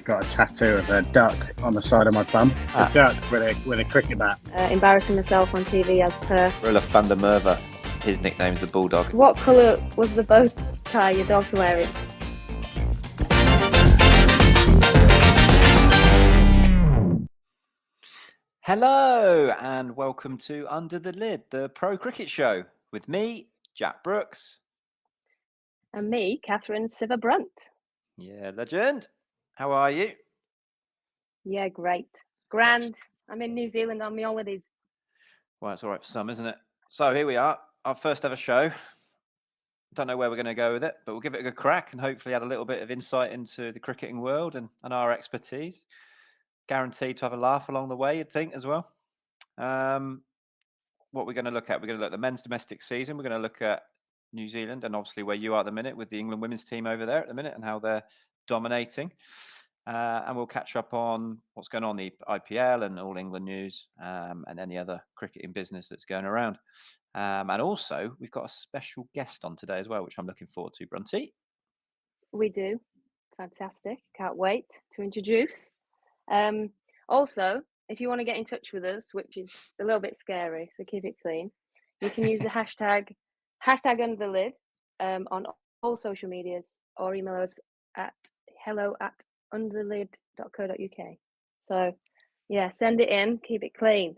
got a tattoo of a duck on the side of my bum. It's a duck with a cricket bat. Embarrassing myself on TV as per. Rilla van der Merwe. His nickname's the Bulldog. What colour was the bow tie your dog's wearing? Hello and welcome to Under the Lid, the Pro Cricket Show, with me, Jack Brooks. And me, Katherine Sciver-Brunt. Yeah, legend. How are you? Yeah, great. Grand. I'm in New Zealand on my holidays. Well, it's all right for some, isn't it? So here we are, our first ever show. Don't know where we're going to go with it, but we'll give it a good crack and hopefully add a little bit of insight into the cricketing world and our expertise. Guaranteed to have a laugh along the way, you'd think, as well. What we're going to look at, we're going to look at the men's domestic season. We're going to look at New Zealand and obviously where you are at the minute with the England women's team over there at the minute and how they're dominating. And we'll catch up on what's going on in the IPL and All England news and any other cricketing business that's going around. And also, we've got a special guest on today as well, which I'm looking forward to, Brunty. We do. Fantastic. Can't wait to introduce. Also, if you want to get in touch with us, which is a little bit scary, so keep it clean, you can use the hashtag under the lid on all social medias or email us at hello@underthelid.co.uk. So, yeah, send it in, keep it clean.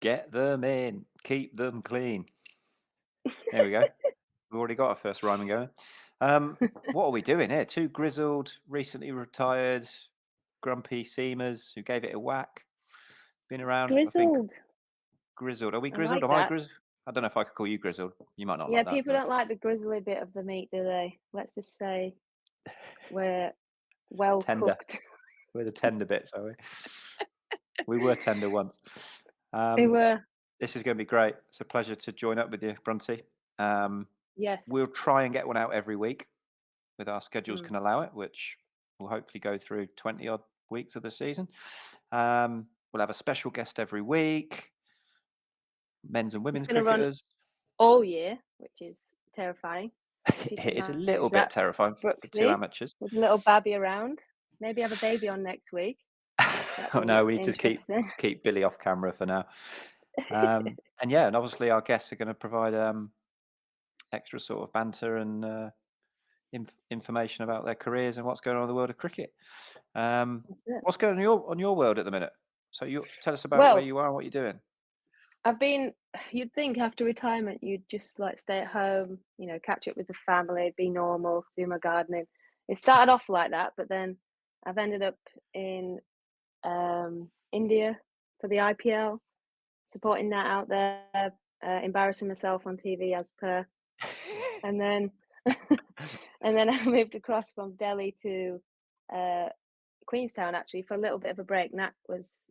Get them in, keep them clean. There we go. We've already got our first rhyming going. What are we doing here? Two grizzled, recently retired, grumpy seamers who gave it a whack. Been around. Grizzled. Grizzled. Are we grizzled? Like Am I that. grizzled? I don't know if I could call you grizzled. You might not Yeah, like that. people don't like the grizzly bit of the meat, do they? Let's just say we're well Tender. cooked. We're the tender bits, are we? We were tender once. We were. This is going to be great. It's a pleasure to join up with you, Brunty. Yes. We'll try and get one out every week with our schedules can allow it, which will hopefully go through 20 odd weeks of the season. We'll have a special guest every week, men's and women's cricketers. All year, which is terrifying. It is a little bit terrifying for two amateurs. With a little babby around. Maybe have a baby on next week. Oh no, we need to keep Billy off camera for now. And obviously our guests are going to provide extra sort of banter and information about their careers and what's going on in the world of cricket. What's going on your world at the minute? So you tell us about where you are and what you're doing. You'd think after retirement you'd just like stay at home, catch up with the family, be normal, do my gardening. It started off like that, but then I've ended up in India for the IPL, supporting that out there, embarrassing myself on TV as per. And then I moved across from Delhi to Queenstown actually for a little bit of a break. Nat was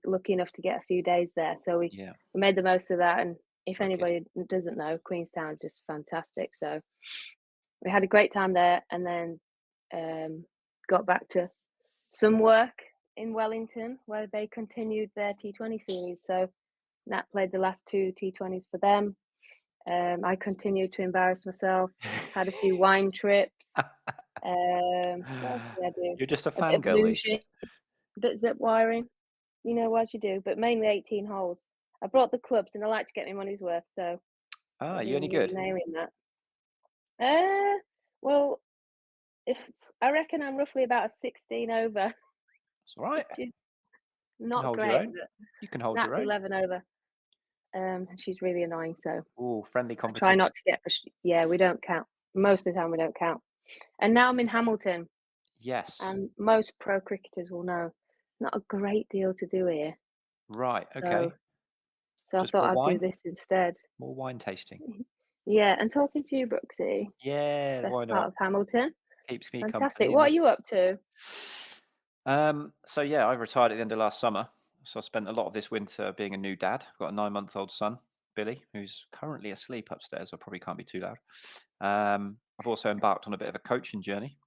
lucky enough to get a few days there, so we made the most of that. And if anybody doesn't know, Queenstown is just fantastic. So we had a great time there, and then got back to some work in Wellington where they continued their T20 series. So Nat played the last two T20s for them. I continued to embarrass myself, had a few wine trips. What else did I do? You're just a fangirl. A bit zip wiring, as you do, but mainly 18 holes. I brought the clubs and I like to get my money's worth, so. You any good? Nailing that. Well, I reckon I'm roughly about a 16 over. That's all right. Which is not great. You can hold your own. 11 over. She's really annoying, so. Oh, friendly competition. Try not to get. Yeah, we don't count. Most of the time, we don't count. And now I'm in Hamilton. Yes. And most pro cricketers will know, not a great deal to do here. Right. Okay. So I thought I'd do this instead. More wine tasting. Yeah, and talking to you, Brooksy. Yeah, best why not? Part of Hamilton. Keeps me fantastic. What are you up to? So I retired at the end of last summer. So I spent a lot of this winter being a new dad. I've got a 9-month-old son, Billy, who's currently asleep upstairs. I probably can't be too loud. I've also embarked on a bit of a coaching journey.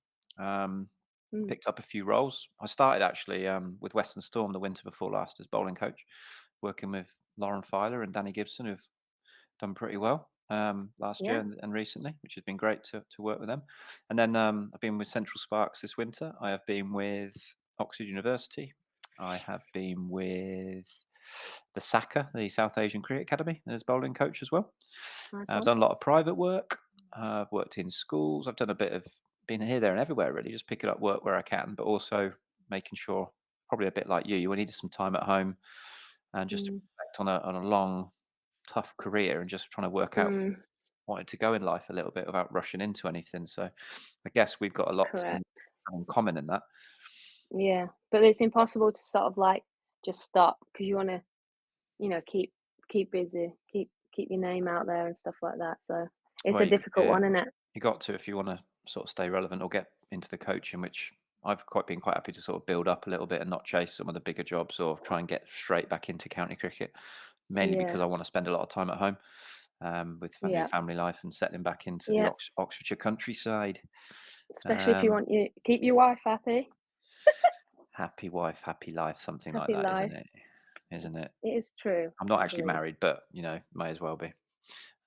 Picked up a few roles. I started actually with Western Storm the winter before last as bowling coach, working with Lauren Filer and Danny Gibson, who've done pretty well. last year and recently, which has been great to work with them. And then I've been with Central Sparks this winter. I have been with Oxford University. I have been with the SACA, the South Asian Cricket Academy, as bowling coach as well. I've done a lot of private work. I've worked in schools. I've done a bit of being here, there, and everywhere, really, just picking up work where I can, but also making sure, probably a bit like you needed some time at home and just to reflect on a long, tough career and just trying to work out wanted to go in life a little bit without rushing into anything. So I guess we've got a lot in common in that. Yeah, but it's impossible to sort of like just stop because you want to, keep busy, keep your name out there and stuff like that. So it's a difficult one, isn't it? You got to, if you want to sort of stay relevant or get into the coaching, which I've been quite happy to sort of build up a little bit and not chase some of the bigger jobs or try and get straight back into county cricket, mainly because I want to spend a lot of time at home with family life and settling back into the Oxfordshire countryside. Especially if you want keep your wife happy. Happy wife, happy life, something happy like that, life. Isn't it? It is true. I'm not actually married, but may as well be.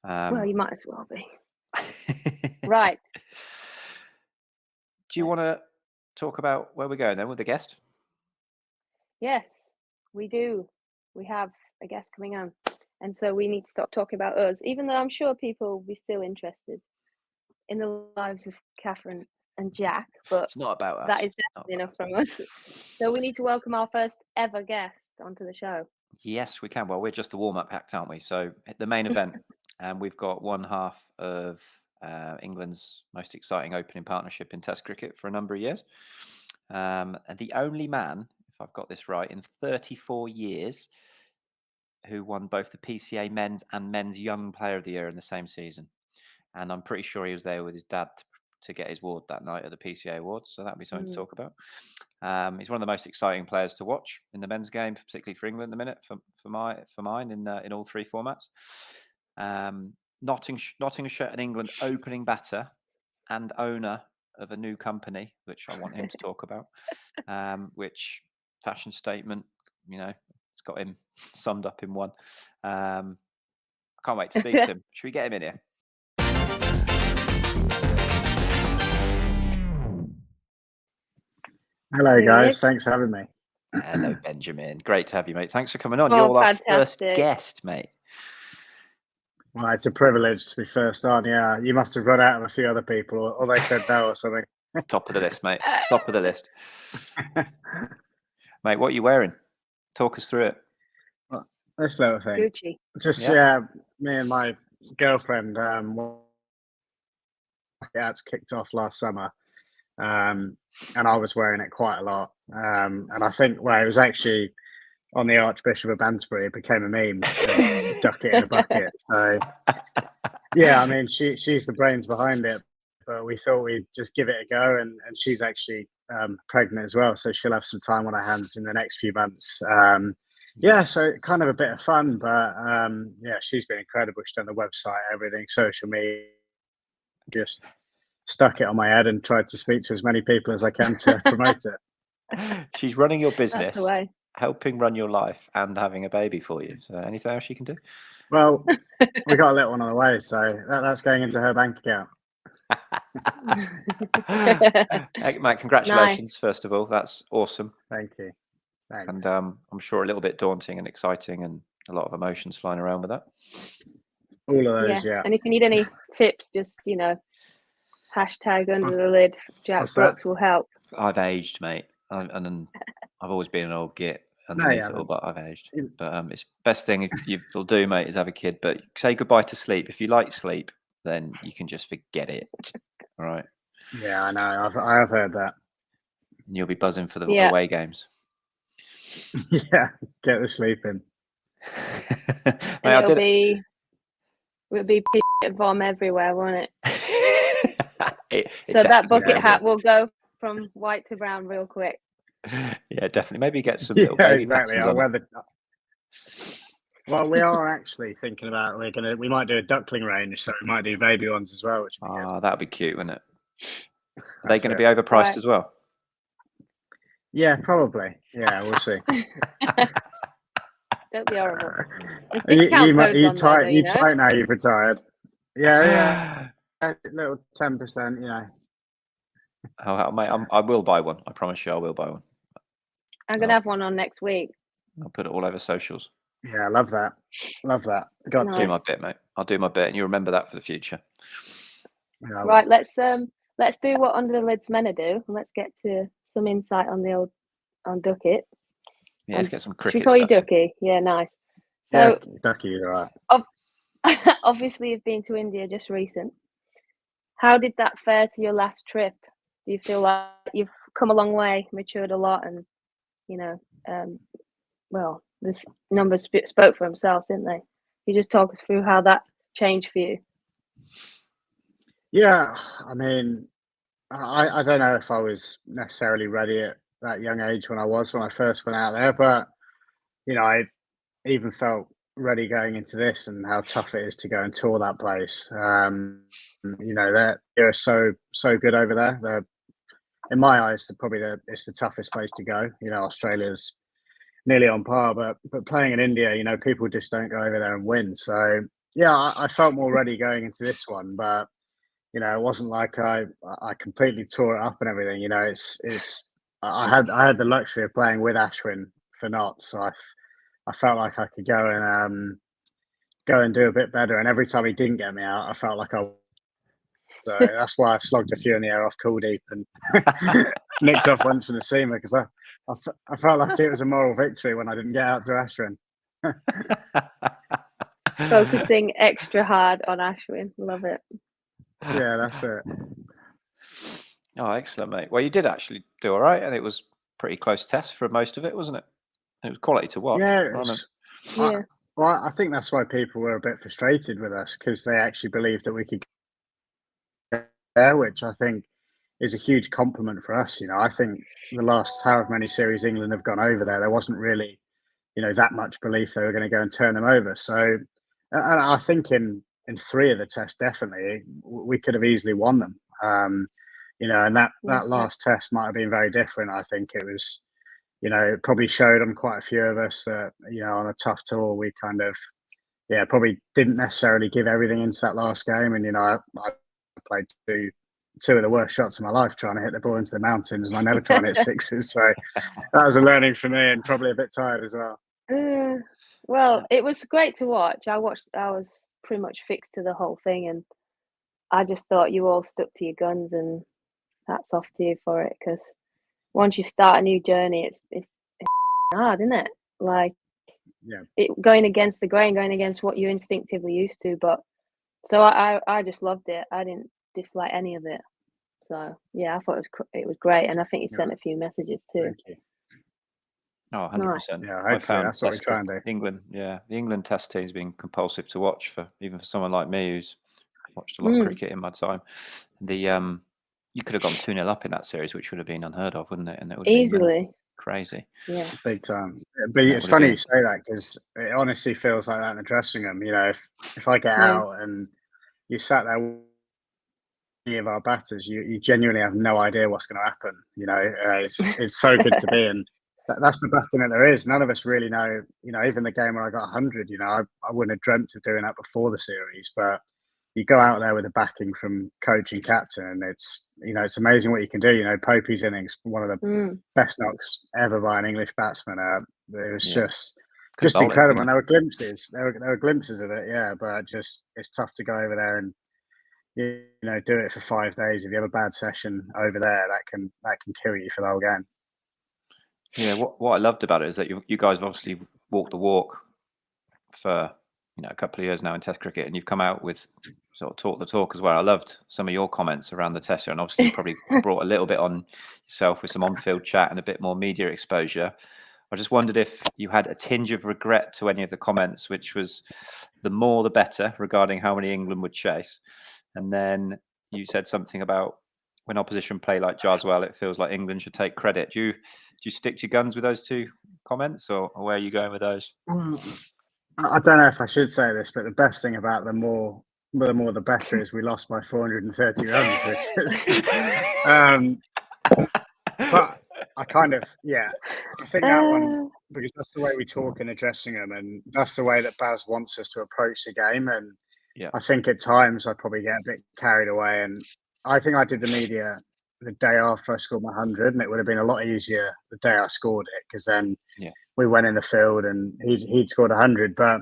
Well, you might as well be. Right. Do you want to talk about where we're going then with the guest? Yes, we do. We have a guest coming on. And so we need to stop talking about us, even though I'm sure people will be still interested in the lives of Katherine and Jack. But it's not about us. That is definitely enough from us. So we need to welcome our first ever guest onto the show. Yes, we can. Well, we're just the warm-up act, aren't we? So at the main event, and we've got one half of England's most exciting opening partnership in Test cricket for a number of years. And the only man, if I've got this right, in 34 years who won both the PCA Men's and Men's Young Player of the Year in the same season. And I'm pretty sure he was there with his dad to get his award that night at the PCA Awards. So that'd be something to talk about. He's one of the most exciting players to watch in the men's game, particularly for England at the minute, for mine in all three formats. Nottinghamshire and England opening batter and owner of a new company, which I want him to talk about, which fashion statement, it's got him summed up in one. I can't wait to speak to him. Should we get him in here? Hello, guys. Thanks for having me. Hello, Benjamin. Great to have you, mate. Thanks for coming on. You're our first guest, mate. Well, it's a privilege to be first on. Yeah, you must have run out of a few other people, or they said no or something. Top of the list, mate. Top of the list. Mate, what are you wearing? Talk us through it. Well, this little thing. Gucci. Just, me and my girlfriend, it's kicked off last summer. And I was wearing it quite a lot. And I think, it was actually on the Archbishop of Banterbury, it became a meme, Duckett in a bucket. So, I mean, she's the brains behind it, but we thought we'd just give it a go. And she's actually pregnant as well, so she'll have some time on her hands in the next few months. So kind of a bit of fun, but she's been incredible. She's done the website, everything, social media, just stuck it on my head and tried to speak to as many people as I can to promote it. She's running your business, helping run your life, and having a baby for you. So anything else you can do? Well, we got a little one on the way, so that's going into her bank account. Hey, Mate, congratulations, first of all. That's awesome. Thank you. Thanks. And I'm sure a little bit daunting and exciting and a lot of emotions flying around with that. All of those, yeah. And if you need any tips, just, hashtag under the lid. Jack Brooks will help. I've aged, mate. And I've always been an old git underneath it all, but I've aged. But it's best thing you'll do, mate, is have a kid. But say goodbye to sleep. If you like sleep, then you can just forget it. All right. Yeah, I know. I've heard that. And you'll be buzzing for the away games. Yeah, get the sleep in. Mate, it'll be vom everywhere, won't it? So that bucket hat will go from white to brown real quick. Yeah, definitely. Maybe get some little baby exactly. Well, we are actually thinking about we might do a duckling range, so we might do baby ones as well. Which that'd be cute, wouldn't it? Are they going to be overpriced as well? Yeah, probably. Yeah, we'll see. Don't be horrible. There's discount codes on there, you tight now. You've retired. Yeah, little 10%, you know. Oh, mate, I will buy one. I promise you, I will buy one. I'm gonna have one on next week. I'll put it all over socials. Yeah, I love that. Love that. Got Do my Nice. bit, mate. I'll do my bit, and you remember that for the future. Yeah, I Right, will. let's do what Under the Lid's meant to do, and let's get to some insight on the old on Duckett. Yeah, let's get some Should we cricket call you stuff. Ducky? Yeah, nice. Yeah, So Ducky, you're right. obviously you've been to India just recent. How did that fare to your last trip? Do you feel like you've come a long way, matured a lot, and you know, well, this numbers spoke for themselves, didn't they? You just talk us through how that changed for you. Yeah, I mean, I don't know if I was necessarily ready at that young age when I first went out there, but you know, I even felt ready going into this and how tough it is to go and tour that place. You know, they're so good over there. They're, in my eyes, it's the toughest place to go. You know, Australia's nearly on par, but playing in India, you know, people just don't go over there and win. So yeah, I felt more ready going into this one, but you know, it wasn't like I completely tore it up and everything. You know, I had the luxury of playing with Ashwin for knots, so I felt like I could go and do a bit better. And every time he didn't get me out, I felt like I. So that's why I slogged a few in the air off Kuldeep and nicked off once in the seamer because I felt like it was a moral victory when I didn't get out to Ashwin. Focusing extra hard on Ashwin. Love it. Yeah, that's it. Oh, excellent, mate. Well, you did actually do all right, and it was pretty close test for most of it, wasn't it? It was quality to watch. Yeah, Yeah. I think that's why people were a bit frustrated with us because they actually believed that we could get there, which I think is a huge compliment for us. You know, I think the last however many series England have gone over there wasn't really, you know, that much belief they were going to go and turn them over. So, and I think in three of the tests, definitely we could have easily won them. You know, and that last test might have been very different. I think it was, you know, it probably showed on quite a few of us that, you know, on a tough tour, we kind of, yeah, probably didn't necessarily give everything into that last game. And, you know, I played two of the worst shots of my life trying to hit the ball into the mountains, and I never try and hit sixes. So that was a learning for me and probably a bit tired as well. Well, it was great to watch. I was pretty much fixed to the whole thing, and I just thought you all stuck to your guns, and hats off to you for it, because once you start a new journey, it's hard, isn't it? Like, yeah, going against the grain, going against what you're instinctively used to. But so I just loved it. I didn't dislike any of it. So yeah, I thought it was great, and I think you sent a few messages too. Thank you. Oh, 100%. Yeah, I found that's what we try and do. England, the England test team's been compulsive to watch for someone like me who's watched a lot of cricket in my time. You could have gone 2-0 up in that series, which would have been unheard of, wouldn't it? And it would have easily been crazy. Yeah, big time. But it's funny you say that because it honestly feels like that in the dressing room. You know, if I get out and you sat there with any of our batters, you genuinely have no idea what's going to happen. You know, it's so good to be in. That's the best thing that there is. None of us really know. You know, even the game where I got 100, you know, I wouldn't have dreamt of doing that before the series. But you go out there with the backing from coach and captain, and it's, you know, it's amazing what you can do. You know, Popey's innings, one of the best knocks ever by an English batsman. It was just incredible. And there were glimpses. There were glimpses of it, yeah. But it's tough to go over there and, you know, do it for 5 days. If you have a bad session over there, that can kill you for the whole game. Yeah, what I loved about it is that you guys have obviously walked the walk for, you know, a couple of years now in Test cricket, and you've come out with sort of talk the talk as well. I loved some of your comments around the Test, and obviously you probably brought a little bit on yourself with some on-field chat and a bit more media exposure. I just wondered if you had a tinge of regret to any of the comments, which was the more the better regarding how many England would chase. And then you said something about when opposition play like Jarswell, it feels like England should take credit. Do you stick to your guns with those two comments, or where are you going with those? I don't know if I should say this, but the best thing about the more the better is we lost by 430 runs, which is, but I kind of, I think that one, because that's the way we talk in the dressing room, and that's the way that Baz wants us to approach the game. And I think at times I probably get a bit carried away, and I think I did the media the day after I scored my 100, and it would have been a lot easier the day I scored it, because then we went in the field and he'd scored 100. But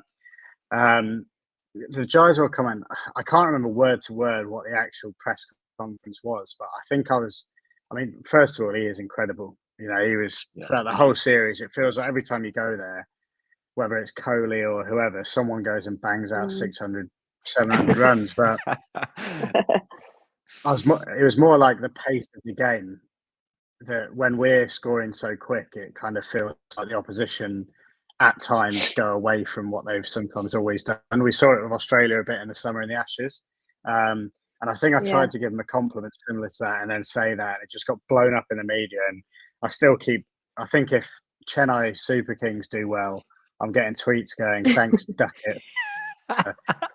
the guys were coming. I can't remember word to word what the actual press conference was, but I think I mean, first of all, he is incredible. You know, he was throughout the whole series. It feels like every time you go there, whether it's Coley or whoever, someone goes and bangs out 600, 700 runs. But it was more like the pace of the game, that when we're scoring so quick, it kind of feels like the opposition at times go away from what they've sometimes always done. And we saw it with Australia a bit in the summer in the Ashes. And I think I tried to give him a compliment similar to that, and then say that, and it just got blown up in the media. And I think if Chennai Super Kings do well, I'm getting tweets going, thanks Duckett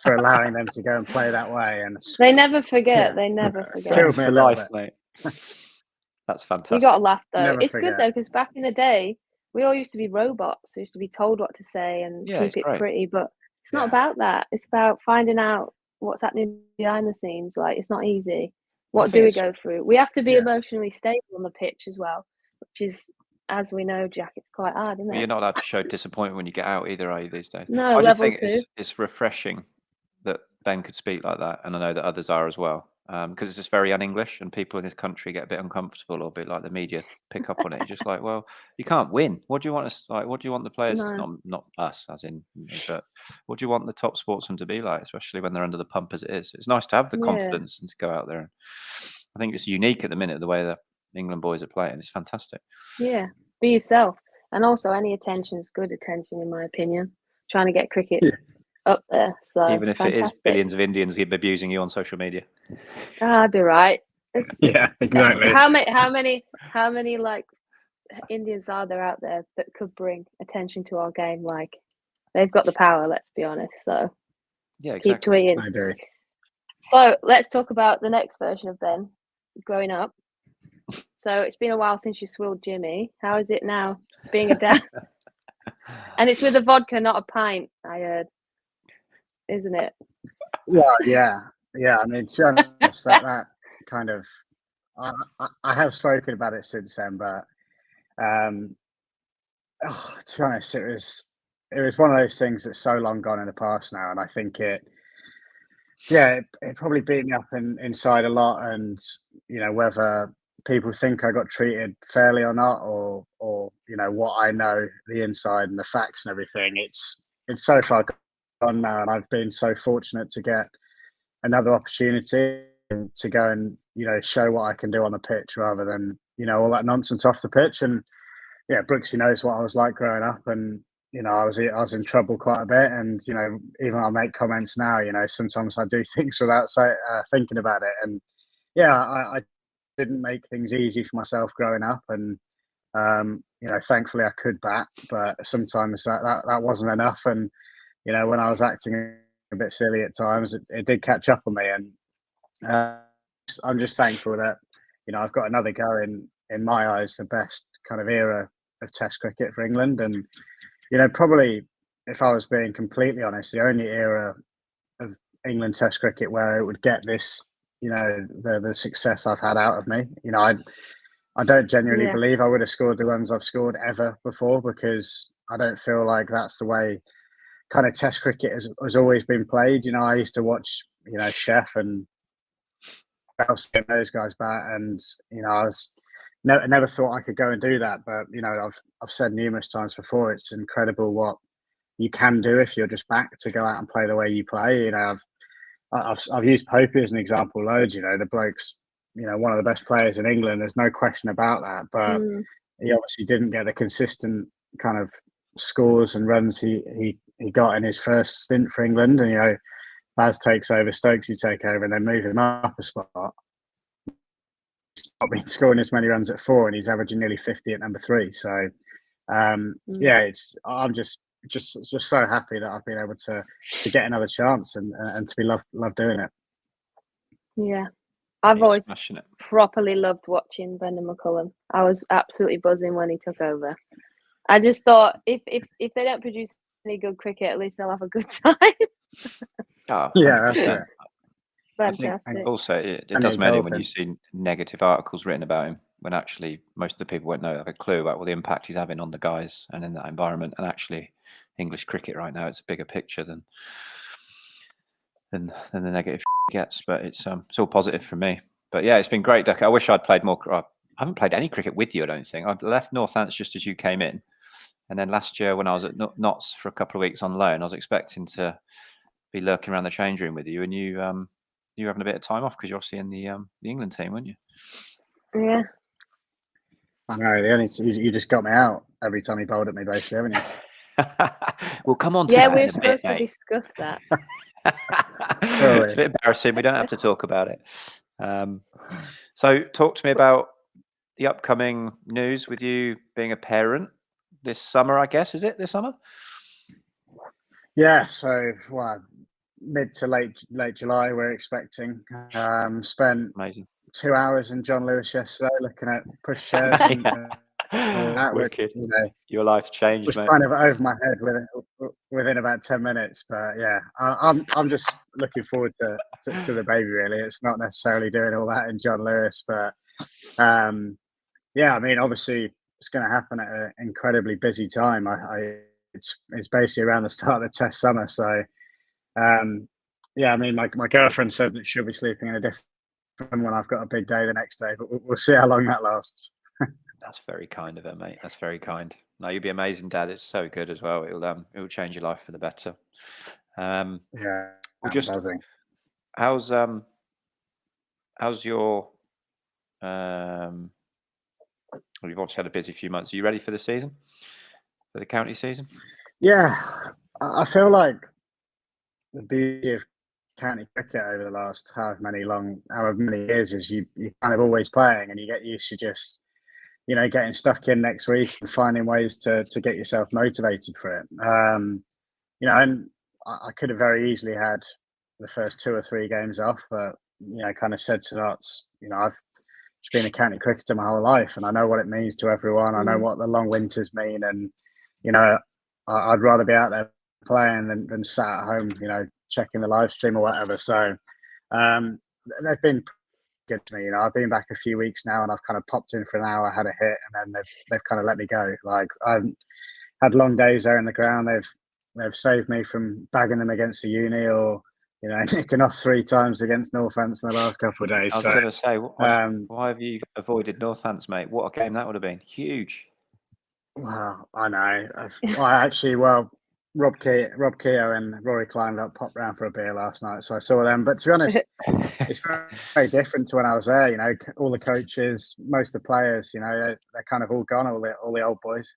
for allowing them to go and play that way. And they never forget. They never forget. Friends for life, mate. That's fantastic. You got to laugh though. Never it's forget. good though, because back in the day, we all used to be robots. We used to be told what to say and keep it pretty. But it's not about that. It's about finding out what's happening behind the scenes. Like, it's not easy. What do we go through? We have to be emotionally stable on the pitch as well, which is, as we know, Jack, it's quite hard, isn't it? You're not allowed to show disappointment when you get out either, are you, these days? No, I just think level 2. it's refreshing that Ben could speak like that, and I know that others are as well, because it's just very un-English, and people in this country get a bit uncomfortable, or a bit like the media pick up on it. It's just like, well, you can't win. What do you want us like? What do you want the players? Not us, as in, but what do you want the top sportsmen to be like, especially when they're under the pump as it is? It's nice to have the confidence and to go out there. And I think it's unique at the minute, the way the England boys are playing. It's fantastic. Yeah, be yourself. And also, any attention is good attention, in my opinion. Trying to get cricket up there. So even if it is billions of Indians abusing you on social media. I'd be right. Yeah, exactly. How many like Indians are there out there that could bring attention to our game? Like, they've got the power, let's be honest. So keep tweeting. I do. So let's talk about the next version of Ben growing up. So it's been a while since you swilled Jimmy. How is it now being a dad? And it's with a vodka, not a pint, I heard. Isn't it? Well, yeah. I mean, to be honest, that kind of, I have spoken about it since then, but to be honest, it was one of those things that's so long gone in the past now, and I think it probably beat me up inside a lot. And you know, whether people think I got treated fairly or not, or you know, what I know, the inside and the facts and everything, it's so far gone now, and I've been so fortunate to get another opportunity to go and, you know, show what I can do on the pitch, rather than, you know, all that nonsense off the pitch. And yeah, Brooksy knows what I was like growing up, and you know, I was in trouble quite a bit. And you know, even I make comments now, you know, sometimes I do things without thinking about it. And yeah, I didn't make things easy for myself growing up, and you know, thankfully I could bat, but sometimes that wasn't enough. And you know, when I was acting a bit silly at times, it did catch up on me. And I'm just thankful that, you know, I've got another go in my eyes, the best kind of era of Test cricket for England. And you know, probably, if I was being completely honest, the only era of England Test cricket where it would get this, you know, the success I've had out of me. You know, I don't genuinely believe I would have scored the runs I've scored ever before, because I don't feel like that's the way kind of Test cricket has always been played. You know, I used to watch, you know, Chef and those guys bat, and you know, I never thought I could go and do that. But you know, I've said numerous times before, it's incredible what you can do if you're just back to go out and play the way you play. You know, I've used Popey as an example loads. You know, the bloke's, you know, one of the best players in England. There's no question about that. But he obviously didn't get the consistent kind of scores and runs he got in his first stint for England. And you know, Baz takes over, Stokesy take over, and then move him up a spot. He's not been scoring as many runs at 4, and he's averaging nearly 50 at number 3. So yeah, I'm just so happy that I've been able to get another chance and to be loved doing it. Yeah, I've always properly loved watching Brendan McCullum. I was absolutely buzzing when he took over. I just thought, if they don't produce any good cricket, at least they'll have a good time. Oh, Yeah, that's 100%. it. I think Fantastic. also it And does in me in when you golfing. see negative articles written about him, when actually most of the people won't know have a clue about what the impact he's having on the guys and in that environment. And actually, English cricket right now, it's a bigger picture than the negative gets. But it's all positive for me. But yeah, it's been great, Duck. I wish I'd played more. I haven't played any cricket with you, I don't think. I left Northants just as you came in, and then last year when I was at Notts for a couple of weeks on loan, I was expecting to be lurking around the change room with you, and you were having a bit of time off because you're obviously in the England team, weren't you? Yeah. I know. You just got me out every time you bowled at me, basically, haven't you? We'll come on to Yeah, that we in were a bit, supposed to mate. discuss that. It's a bit embarrassing. We don't have to talk about it. So talk to me about the upcoming news with you being a parent this summer, I guess. Is it this summer? Yeah. So, mid to late July, we're expecting. Spent Amazing. 2 hours in John Lewis yesterday looking at pushchairs and all that, which, Wicked. you know, Your life's changed, was mate. kind of over my head within about 10 minutes. But yeah, I'm just looking forward to the baby. Really, it's not necessarily doing all that in John Lewis, but yeah, I mean, obviously it's going to happen at an incredibly busy time. It's basically around the start of the Test summer, so yeah, I mean, my girlfriend said that she'll be sleeping in a different when I've got a big day the next day, but we'll see how long that lasts. That's very kind of her, mate. That's very kind. No, you'll be amazing, Dad. It's so good as well. It'll change your life for the better. Yeah, Well, I'm just buzzing. how's your well, you've obviously had a busy few months. Are you ready for the season? For the county season? Yeah, I feel like the beauty of county cricket over the last however many years is you're kind of always playing, and you get used to just, you know, getting stuck in next week and finding ways to get yourself motivated for it. You know, and I could have very easily had the first 2 or 3 games off, but, you know, kind of said to Notts, you know, I've just been a county cricketer my whole life, and I know what it means to everyone. I know what the long winters mean, and, you know, I'd rather be out there playing than sat at home, you know, checking the live stream or whatever. So they've been good to me. You know, I've been back a few weeks now, and I've kind of popped in for an hour, had a hit, and then they've kind of let me go. Like, I've had long days there in the ground. They've saved me from bagging them against the uni, or, you know, nicking off 3 times against Northants in the last couple of days. I was So going to say, why have you avoided Northants, mate? What a game that would have been. Huge. wow, I know. Rob Keogh and Rory Klein popped round for a beer last night, so I saw them. But to be honest, it's very, very different to when I was there. You know, all the coaches, most of the players, you know, they're kind of all gone, all the old boys.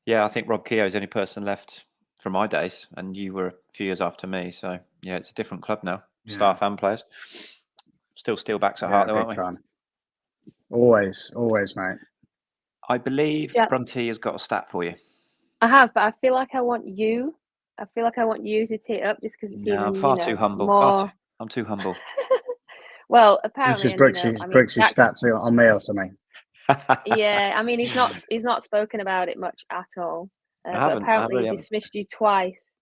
Yeah, I think Rob Keogh is the only person left from my days, and you were a few years after me. So yeah, it's a different club now, staff and players. Still Steelbacks at heart, though, aren't we? Time. Always, mate. I believe Brunty has got a stat for you. I have, but I feel like I want you to tee it up just because it's even, I'm far too humble. I'm too humble. Well, apparently, this is Brooksy's stats on me or something. Yeah, I mean, he's not spoken about it much at all. But apparently, he dismissed you twice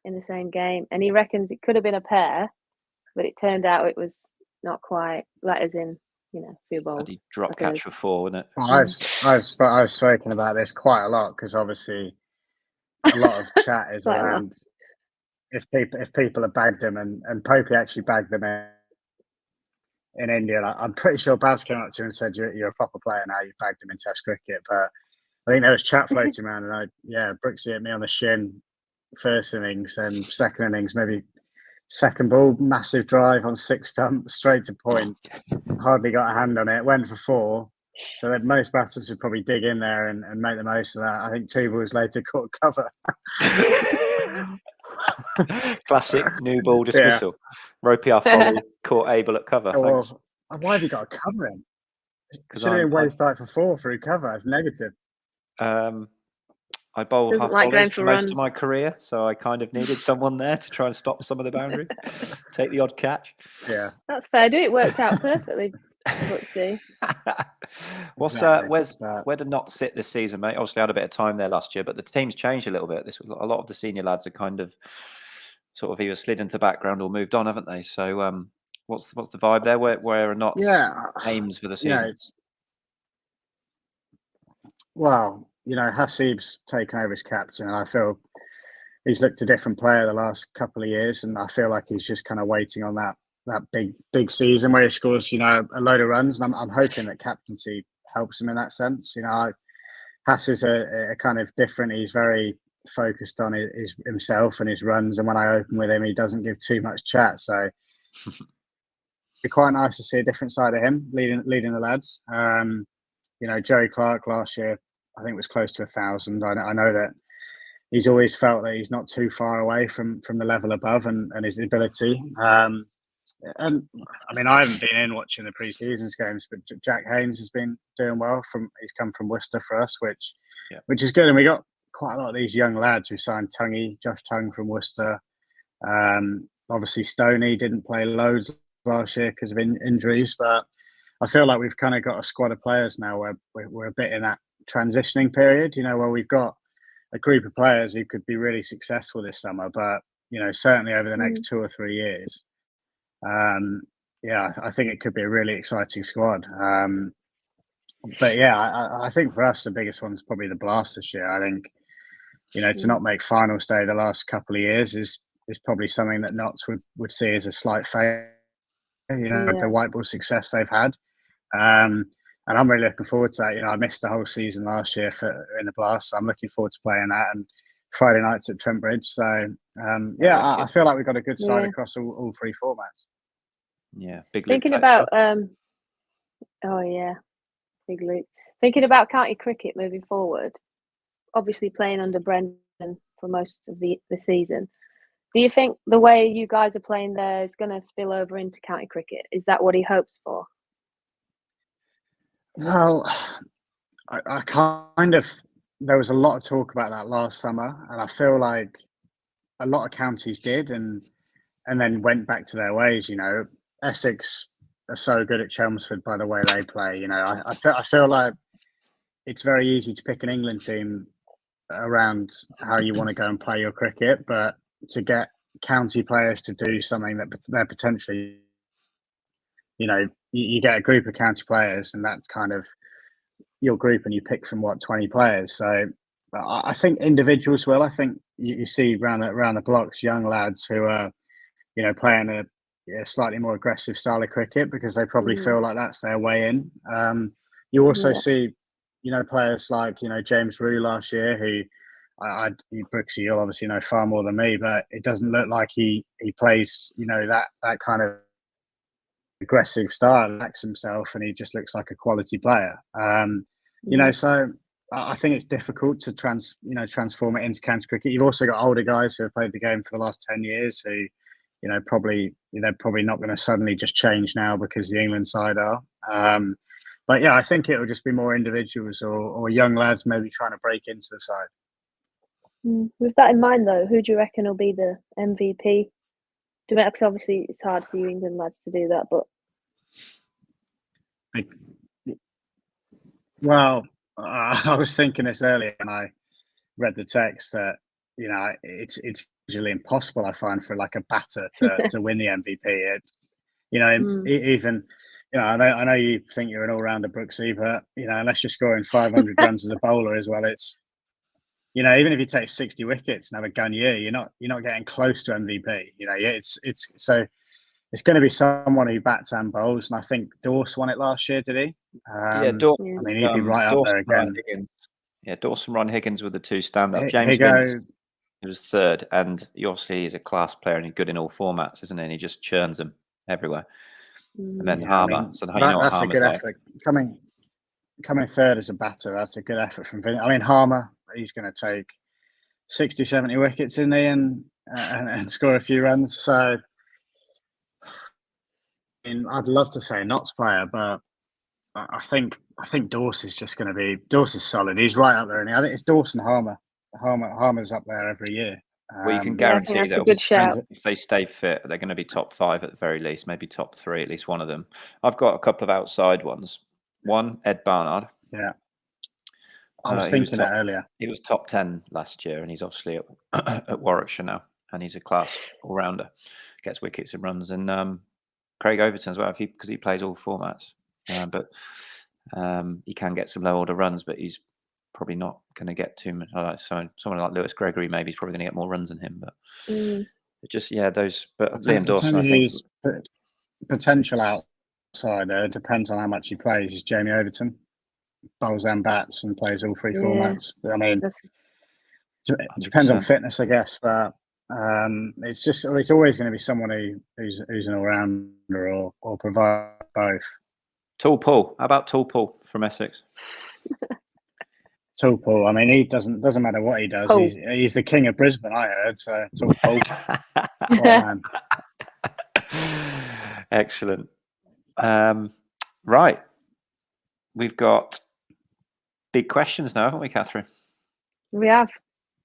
in the same game, and he reckons it could have been a pair, but it turned out it was not quite. Like, as in, you know, 2 balls. Bloody drop catch for 4, wasn't it? Well, I've spoken about this quite a lot, because obviously a lot of chat is around if people have bagged them, and Popey actually bagged them in India. I'm pretty sure Baz came up to you and said, you're a proper player now, you've bagged him in Test cricket. But I think there was chat floating around, and Brooksy hit me on the shin first innings, and second innings, maybe second ball, massive drive on 6 stump, straight to point, hardly got a hand on it, went for 4. So that most batters would probably dig in there and make the most of that. I think 2 balls later caught cover. Classic new ball dismissal. Ropey off volley, caught Abel at cover. Thanks. Why have you got a cover in? Should have been waist height for 4 through cover. It's negative. I bowled half volleys for most of my career, so I kind of needed someone there to try and stop some of the boundary, take the odd catch. Yeah, that's fair. It worked out perfectly Brooksy. What's Exactly. where did not sit this season, mate? Obviously, I had a bit of time there last year, but the team's changed a little bit. This was a lot of the senior lads are kind of sort of either slid into the background or moved on, haven't they? So, what's the vibe there? Where are Knott's aims for the season? it's well, Hasib's taken over as captain, and I feel he's looked a different player the last couple of years, and I feel like he's just kind of waiting on that big season where he scores, a load of runs, and I'm hoping that captaincy helps him in that sense. Hass is a kind of different. He's very focused on his himself and his runs, and when I open with him, he doesn't give too much chat. So it'd be quite nice to see a different side of him leading the lads. Joey Clark last year, I think, was close to 1,000. I know that he's always felt that he's not too far away from the level above and his ability. And I mean, I haven't been in watching the pre-seasons games, but Jack Haynes has been doing well. He's come from Worcester for us, which is good. And we got quite a lot of these young lads. We signed Josh Tongue from Worcester. Obviously, Stoney didn't play loads last year because of injuries, but I feel like we've kind of got a squad of players now where we're a bit in that transitioning period. Where we've got a group of players who could be really successful this summer, but certainly over the next 2 or 3 years. I think it could be a really exciting squad. But yeah, I think for us the biggest one's probably the Blast this year. I think to not make final day the last couple of years is probably something that Notts would see as a slight failure. The white ball success they've had, and I'm really looking forward to that. I missed the whole season last year in the Blast, so I'm looking forward to playing that, and Friday nights at Trent Bridge. So I feel like we've got a good side across all 3 formats. Yeah, big thinking about big Luke. Thinking about county cricket moving forward, obviously playing under Brendan for most of the season. Do you think the way you guys are playing there is going to spill over into county cricket? Is that what he hopes for? Well, I kind of, there was a lot of talk about that last summer, and I feel like a lot of counties did and then went back to their ways. Essex are so good at Chelmsford by the way they play. I feel like it's very easy to pick an England team around how you want to go and play your cricket, but to get county players to do something that they're potentially, you get a group of county players, and that's kind of your group, and you pick from 20 players. So I think individuals will. I think you see around the blocks young lads who are, playing a slightly more aggressive style of cricket because they probably feel like that's their way in. You also see, players like James Rue last year, who Brooksy, you'll obviously know far more than me, but it doesn't look like he plays that kind of aggressive style, lacks himself, and he just looks like a quality player. So I think it's difficult to transform it into county cricket. You've also got older guys who have played the game for the last 10 years who they're probably not going to suddenly just change now because the England side are. But yeah, I think it will just be more individuals or young lads maybe trying to break into the side. With that in mind, though, who do you reckon will be the MVP? Because obviously it's hard for you England lads to do that, but well, I was thinking this earlier, and I read the text that it's usually impossible, I find, for like a batter to win the MVP. It's even I know you think you're an all-rounder, Brooksy, but unless you're scoring 500 runs as a bowler as well, it's even if you take 60 wickets and have a gun year, you're not getting close to MVP. It's going to be someone who bats and bowls, and I think Dorse won it last year, did he? Dawson. I mean, he'd be right up there again. Dawson, Ron Higgins were the 2 stand-up. James Vince, he was 3rd, and he obviously is a class player and he's good in all formats, isn't he? And he just churns them everywhere. And then Harmer. So that's a good effort. Coming 3rd as a batter, that's a good effort from Vince. I mean, Harmer, he's going to take 60, 70 wickets, isn't he, and score a few runs. So I'd love to say Notts player, but I think Dorse is just going to be. Dorse is solid. He's right up there, and I think it's Dawson Harmer. Harmer's up there every year. Well, you can Yeah, I think guarantee that's that a good shout. if they stay fit, they're going to be top 5 at the very least, maybe top 3, at least one of them. I've got a couple of outside ones. One, Ed Barnard. Yeah, I was thinking that earlier. He was top 10 last year, and he's obviously at Warwickshire now, and he's a class all-rounder. Gets wickets and runs. And Craig Overton as well, because he plays all formats. But he can get some low-order runs, but he's probably not going to get too much. Someone like Lewis Gregory maybe is probably going to get more runs than him. But just, those. But Liam Dawson, I think. Potential outsider, depends on how much he plays, is Jamie Overton. Bowls and bats and plays all 3 formats. I mean, depends on fitness, I guess, but it's always going to be someone who's an all-rounder or provide both. Tall Paul. How about Tall Paul from Essex? Tall Paul. I mean, he doesn't matter what he does. He's the king of Brisbane, I heard. So Tall Paul. What a man. Excellent. Right. We've got big questions now, haven't we, Katherine? We have.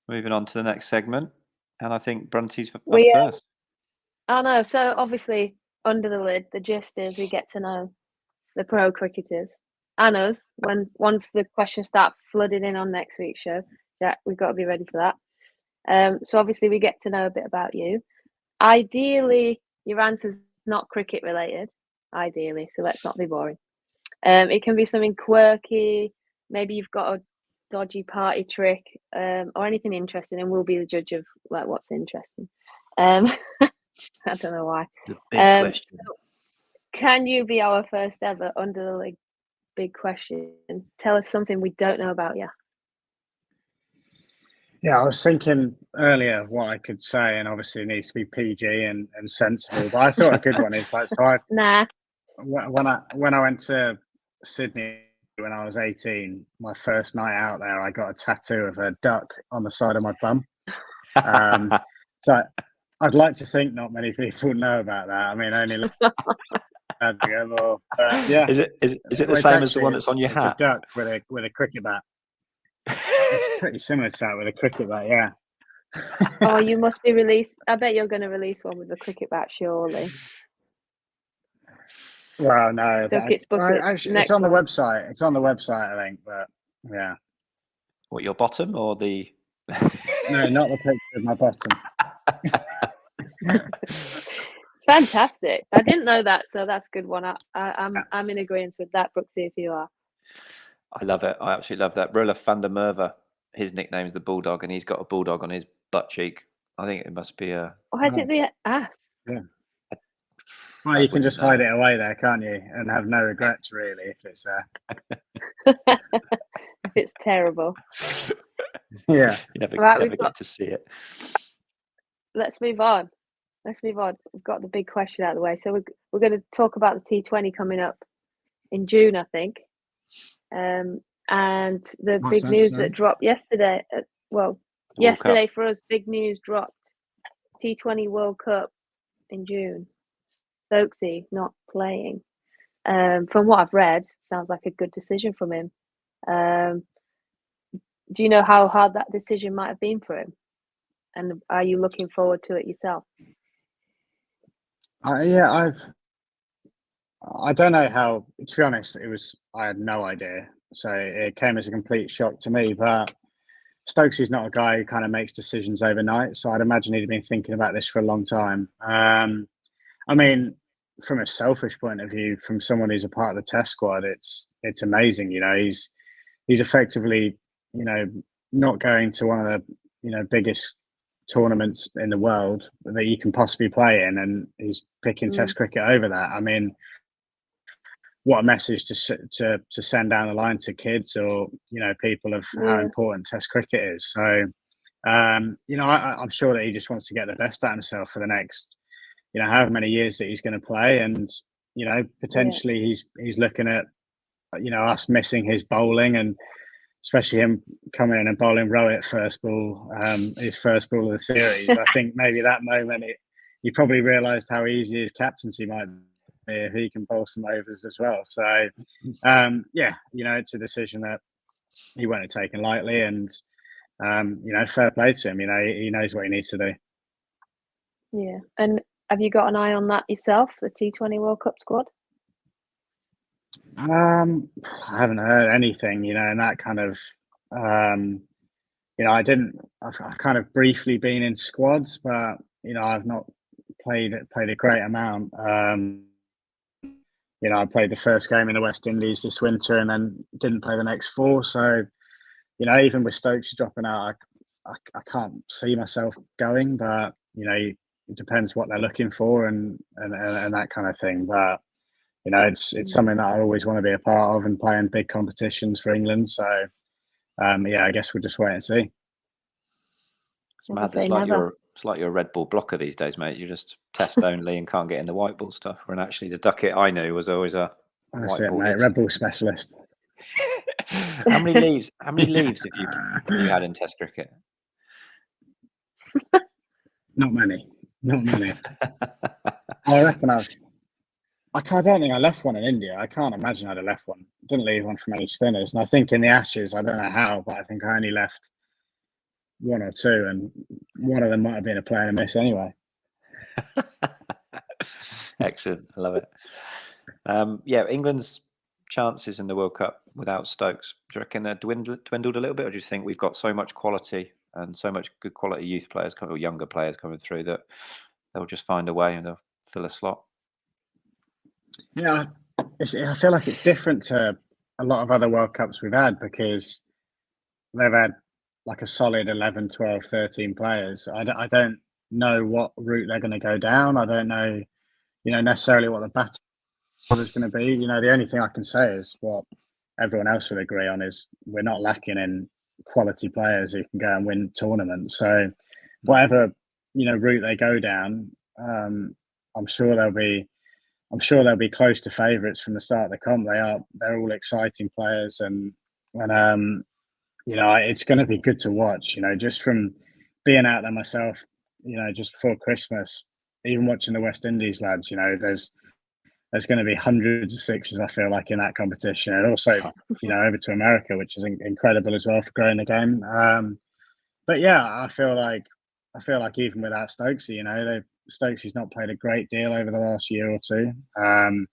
Moving on to the next segment. And I think Brunty's up first. I know. So obviously, under the lid, the gist is we get to know the pro cricketers and us once the questions start flooding in on next week's show. Yeah, we've got to be ready for that. So obviously, we get to know a bit about you. Ideally, your answer's not cricket related. Ideally, so let's not be boring. It can be something quirky. Maybe you've got a dodgy party trick, or anything interesting, and we'll be the judge of like what's interesting. I don't know why. The big question. So can you be our first ever under the lid big question? Tell us something we don't know about you. Yeah, I was thinking earlier what I could say, and obviously it needs to be PG and sensible. But I thought a good one is like, so when I went to Sydney when I was 18, my first night out there, I got a tattoo of a duck on the side of my bum. So I'd like to think not many people know about that. I mean, only yeah. Is it the same as the one that's on your hat? It's a duck with a cricket bat. It's pretty similar to that with a cricket bat, yeah. Oh, you must be released. I bet you're going to release one with a cricket bat, surely. Well, no. Actually, it's on the website. It's on the website, I think. But yeah. What, your bottom or the? No, not the picture of my bottom. Fantastic! I didn't know that, so that's a good one. I'm in agreement with that, Brooksy. If you are. I love it. I absolutely love that. Roelof van der Merwe, his nickname's the Bulldog, and he's got a bulldog on his butt cheek. I think it must be a. Oh, is it the ass? Yeah. Well, you can just hide it away there, can't you? And have no regrets, really, if it's there. If it's terrible. Yeah. You never get to see it. Let's move on. We've got the big question out of the way. So we're going to talk about the T20 coming up in June, I think. And the big news that dropped yesterday. Yesterday for us, big news dropped. T20 World Cup in June. Stokesy not playing. From what I've read, sounds like a good decision from him. Do you know how hard that decision might have been for him? And are you looking forward to it yourself? Yeah, I don't know how. To be honest, I had no idea. So it came as a complete shock to me. But Stokesy's not a guy who kind of makes decisions overnight. So I'd imagine he'd been thinking about this for a long time. I mean, from a selfish point of view, from someone who's a part of the Test squad, it's amazing. You know, he's effectively, you know, not going to one of the, you know, biggest tournaments in the world that you can possibly play in, and he's picking Test cricket over that. I mean, what a message to send down the line to kids or, you know, people of how important Test cricket is. So, you know, I'm sure that he just wants to get the best out of himself for the next, you know, however many years that he's going to play, and, you know, potentially he's looking at, you know, us missing his bowling, and especially him coming in and bowling Rohit first ball, his first ball of the series. I think maybe that moment he probably realised how easy his captaincy might be if he can bowl some overs as well. So, yeah, you know, it's a decision that he won't have taken lightly, and fair play to him. He knows what he needs to do. Yeah. And have you got an eye on that yourself, the T20 World Cup squad? I haven't heard anything, and that kind of, I've kind of briefly been in squads, but, I've not played a great amount. I played the first game in the West Indies this winter and then didn't play the next 4. So, even with Stokes dropping out, I can't see myself going, but, it depends what they're looking for and that kind of thing. But, it's something that I always want to be a part of and play in big competitions for England. So, I guess we'll just wait and see. It's mad. It's like you're a Red Bull blocker these days, mate. You're just test only and can't get in the white ball stuff. When actually the Duckett I knew was always a That's white it, ball. mate. Red Bull specialist. How many leaves have you had in Test cricket? Not many. I reckon I don't think I left one in India. I can't imagine I'd have left one. Didn't leave one from any spinners. And I think in the Ashes, I don't know how, but I think I only left 1 or 2, and one of them might have been a play and a miss anyway. Excellent. I love it. England's chances in the World Cup without Stokes, do you reckon they're dwindled a little bit, or do you think we've got so much quality and so much good quality youth players or younger players coming through that they'll just find a way and they'll fill a slot? Yeah, I feel like it's different to a lot of other World Cups we've had because they've had like a solid 11, 12, 13 players. I don't know what route they're going to go down. I don't know, necessarily what the battle is going to be. The only thing I can say is what everyone else would agree on is we're not lacking in quality players who can go and win tournaments. So whatever, route they go down, I'm sure they'll be close to favourites from the start of the comp. They're all exciting players, and it's going to be good to watch. Just from being out there myself, just before Christmas, even watching the West Indies lads, there's going to be hundreds of sixes. I feel like in that competition, and also over to America, which is incredible as well for growing the game. But yeah, I feel like even without Stokesy, Stokesy's not played a great deal over the last year or 2. And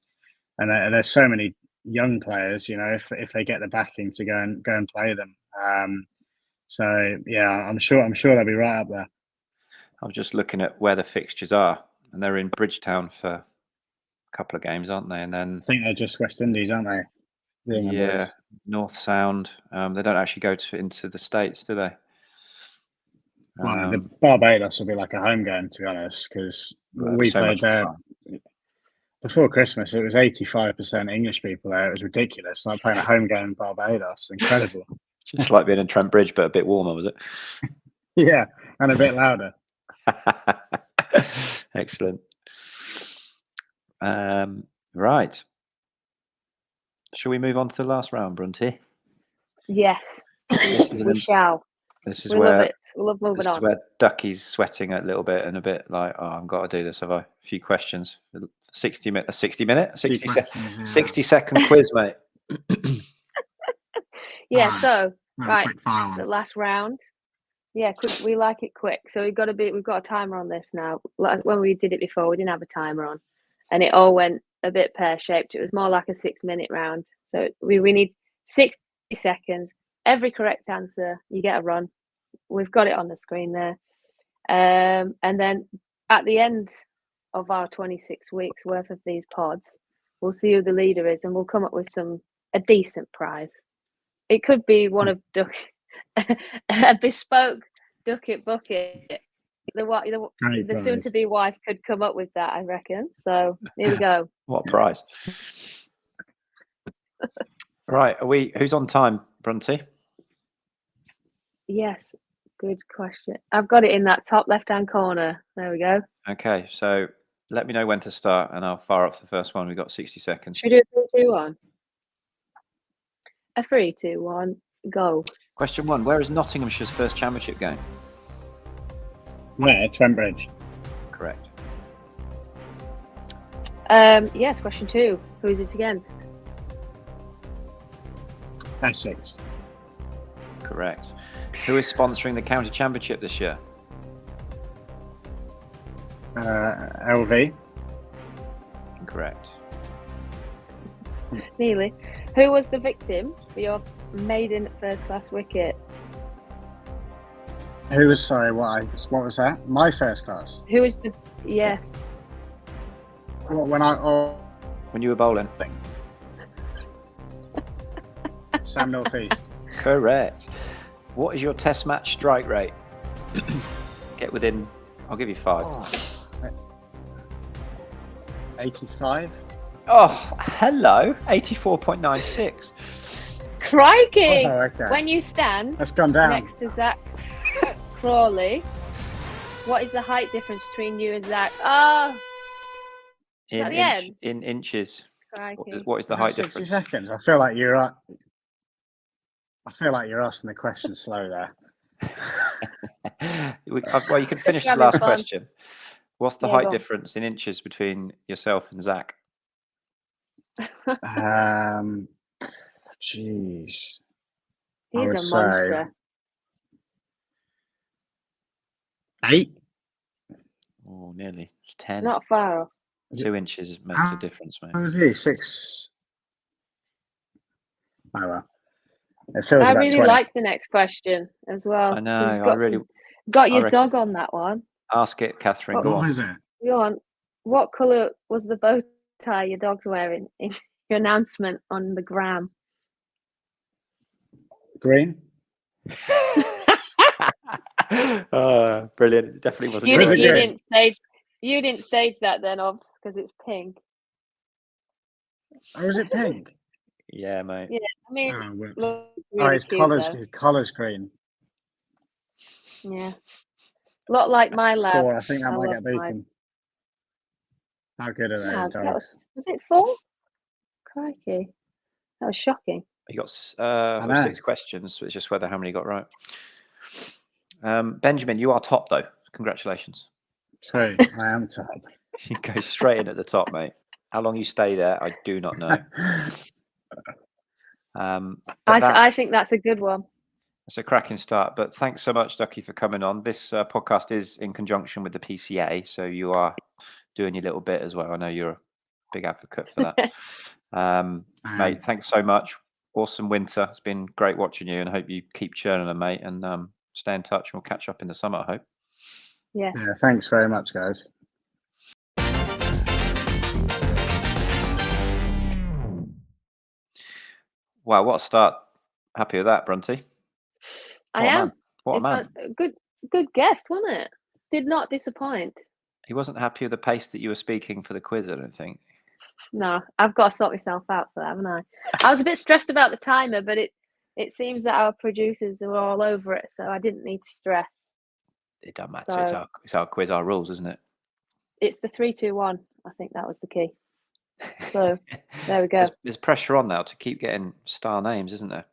there's so many young players, if they get the backing to go and play them. So yeah, I'm sure they'll be right up there. I was just looking at where the fixtures are, and they're in Bridgetown for a couple of games, aren't they? And then I think they're just West Indies, aren't they? Yeah, North Sound. They don't actually go into the States, do they? Well, the Barbados will be like a home game, to be honest, because we played there before Christmas. It was 85% English people there. It was ridiculous. Like playing a home game in Barbados. Incredible. Just like being in Trent Bridge, but a bit warmer, was it? Yeah, and a bit louder. Excellent. Right. Shall we move on to the last round, Brunty? Yes, we shall. This is we where love it. We love moving on. This is where Ducky's sweating a little bit and a bit like, oh, I've got to do this. Have I? A few questions. 60 second quiz, mate. Yeah. So right, the last round. Yeah, quick. We like it quick. So we've got a timer on this now. When we did it before, we didn't have a timer on, and it all went a bit pear-shaped. It was more like a 6-minute round. So we need 60 seconds. Every correct answer, you get a run. We've got it on the screen there. And then at the end of our 26 weeks worth of these pods, we'll see who the leader is, and we'll come up with a decent prize. It could be one of a bespoke Duckett bucket. The soon-to-be wife could come up with that, I reckon. So here we go. What a prize! Right, who's on time, Brunty? Yes, good question. I've got it in that top left-hand corner. There we go. Okay, so let me know when to start, and I'll fire up the first one. We've got 60 seconds. Should we do 3, 2, 1? A 3, 2, 1, go. Question 1: where is Nottinghamshire's first championship game? Where? Trent Bridge. Correct. Yes, question 2. Who is it against? Essex. Correct. Who is sponsoring the county championship this year? LV. Incorrect. Nearly. Who was the victim for your maiden first-class wicket? Who was sorry? What was that? My first class. Who was the yes? When you were bowling. Sam Northeast. Correct. What is your test match strike rate? Get within. I'll give you 5. 85. Oh, hello. 84.96. Crikey! Oh, okay. When you stand That's gone down. next to Zach Crawley, what is the height difference between you and Zach? Oh, In inches. crikey! What is the Is that height 60 difference? seconds. I feel like you're asking the question slow there. Well, you can It's finish just the having last fun. question. What's the Yeah, height go on. difference in inches between yourself and Zach? Jeez. I He's would a say monster. 8. Oh, nearly. It's 10. Not far off. 2 inches makes a difference, mate. How was he? 6. Oh well. It feels I about really 20. like the next question as well. I know. You've got your reckon- dog on that one. Ask it, Catherine. What Go What on. was it? Go on. What colour was the bow tie your dog's wearing in your announcement on the gram? Green. Brilliant. Definitely wasn't. You Was it green. green? You didn't stage that then, obviously, because it's pink. Oh, was it pink? Yeah, mate. Yeah, I mean, Oh, whoops. look really his cute, collar's though. his collar's green. Yeah, a lot like my lab. 4. I think that I might love get my- beaten. How good are Nah, those that dogs? was it 4? Crikey, that was shocking. You got know. 6 questions, so it's just whether how many you got right. Benjamin, you are top though. Congratulations. True, I am top. You go straight in at the top, mate. How long you stay there, I do not know. I think that's a good one. It's a cracking start. But thanks so much, Ducky, for coming on. This podcast is in conjunction with the PCA, so you are doing your little bit as well. I know you're a big advocate for that. Mate, thanks so much. Awesome winter. It's been great watching you, and I hope you keep churning them, mate, and stay in touch. And we'll catch up in the summer, I hope. Yes. Yeah, thanks very much, guys. Wow, what a start. Happy with that, Brunty. I What a am. man. What a man. Good guess, wasn't it? Did not disappoint. He wasn't happy with the pace that you were speaking for the quiz, I don't think. No, I've got to sort myself out for that, haven't I? I was a bit stressed about the timer, but it seems that our producers are all over it, so I didn't need to stress. It doesn't matter. So, It's our quiz, our rules, isn't it? it's the 3-2-1. I think that was the key. So there we go. There's pressure on now to keep getting star names, isn't there?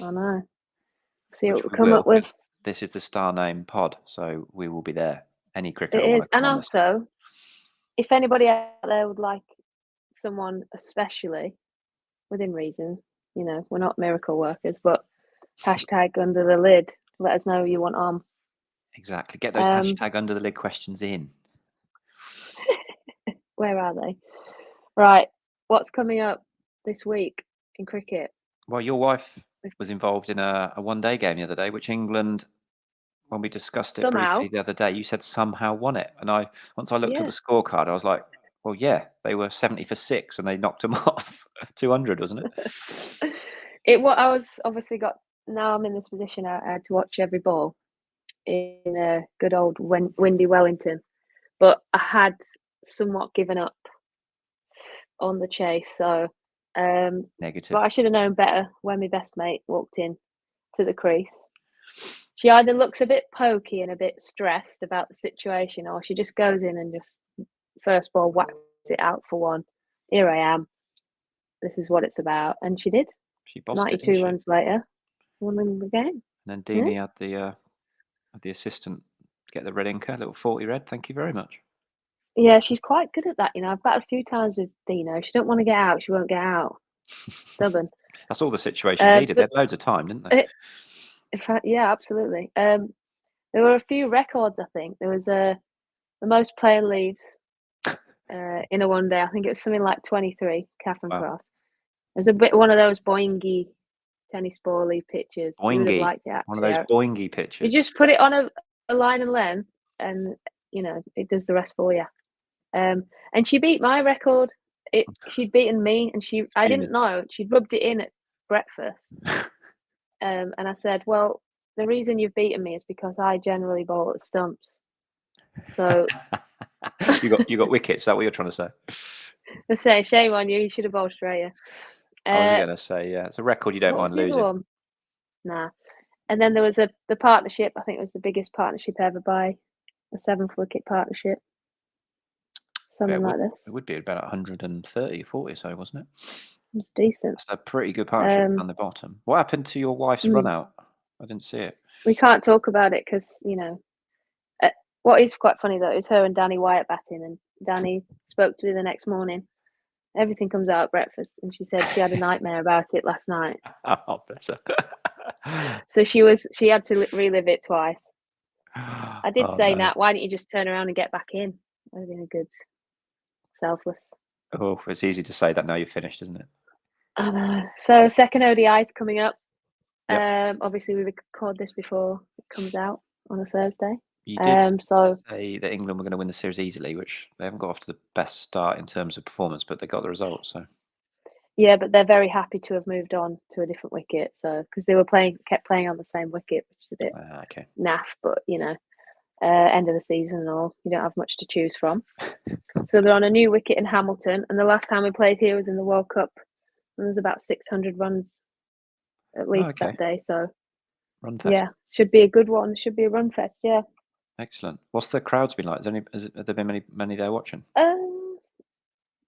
I know. See Which what we we come will, up with. 'cause this is the star name pod, so we will be there. Any cricketer It want is, to come and on this. also, if anybody out there would like someone, especially within reason, you know, we're not miracle workers, but hashtag under the lid. Let us know who you want on. Exactly. Get those hashtag under the lid questions in. Where are they? Right. What's coming up this week in cricket? Well, your wife was involved in a one-day game the other day, which England, when we discussed it Somehow. briefly the other day, you said somehow won it. And once I looked at Yeah. the scorecard, I was like, well, yeah, they were 70 for 6 and they knocked them off. 200, wasn't it? I was obviously now I'm in this position. I had to watch every ball in a good old windy Wellington, but I had somewhat given up on the chase. So, Negative. but I should have known better when my best mate walked in to the crease. She either looks a bit pokey and a bit stressed about the situation, or she just goes in and just first ball whacks it out for one. Here I am. This is what it's about, and she did. She bossed 92 runs later, won the game. And then Deanie had the assistant get the red inker, little 40 red. Thank you very much. Yeah, she's quite good at that. You know, I've batted a few times with Dino. If she don't want to get out, she won't get out. Stubborn. That's all the situation needed. They had loads of time, didn't they? Yeah, absolutely. There were a few records. I think there was the most player leaves in a one day. I think it was something like 23. Catherine Wow. Cross. It was a bit one of those boingy tennis bally pitches. You would have Boingy. liked it One of actually. those boingy You pitches. just put it on a line and length, and it does the rest for you. And she beat my record. She'd beaten me, and I didn't know. She'd rubbed it in at breakfast. And I said, well, the reason you've beaten me is because I generally bowl at stumps. So you got wickets. Is that what you're trying to say? I say, shame on you. You should have bowled straighter. I was going to say, yeah, it's a record you don't What was mind the other losing. one? Nah. And then there was the partnership. I think it was the biggest partnership ever by a 7th wicket partnership. Something like this. It would be about 130, 40 or so, wasn't it? It was decent. That's a pretty good partnership down the bottom. What happened to your wife's run out? I didn't see it. We can't talk about it because, what is quite funny though is her and Danny Wyatt batting, and Danny spoke to me the next morning. Everything comes out at breakfast, and she said she had a nightmare about it last night. Oh, better. So she had to relive it twice. I did say, Nat, why don't you just turn around and get back in? That would have been a good selfless. Oh, it's easy to say that now you're finished, isn't it? I know. So second ODI is coming up. Yep. Obviously we record this before it comes out on a Thursday. You did say that England were going to win the series easily, which they haven't got off to the best start in terms of performance, but they got the results. So yeah, but they're very happy to have moved on to a different wicket. So because they were kept playing on the same wicket, which is a bit naff, but end of the season and all, you don't have much to choose from. So they're on a new wicket in Hamilton, and the last time we played here was in the World Cup, and there was about 600 runs at least that day. So run fest. Yeah, should be a good one. Should be a run fest. Yeah. Excellent. What's the crowds been like? Have there been many there watching?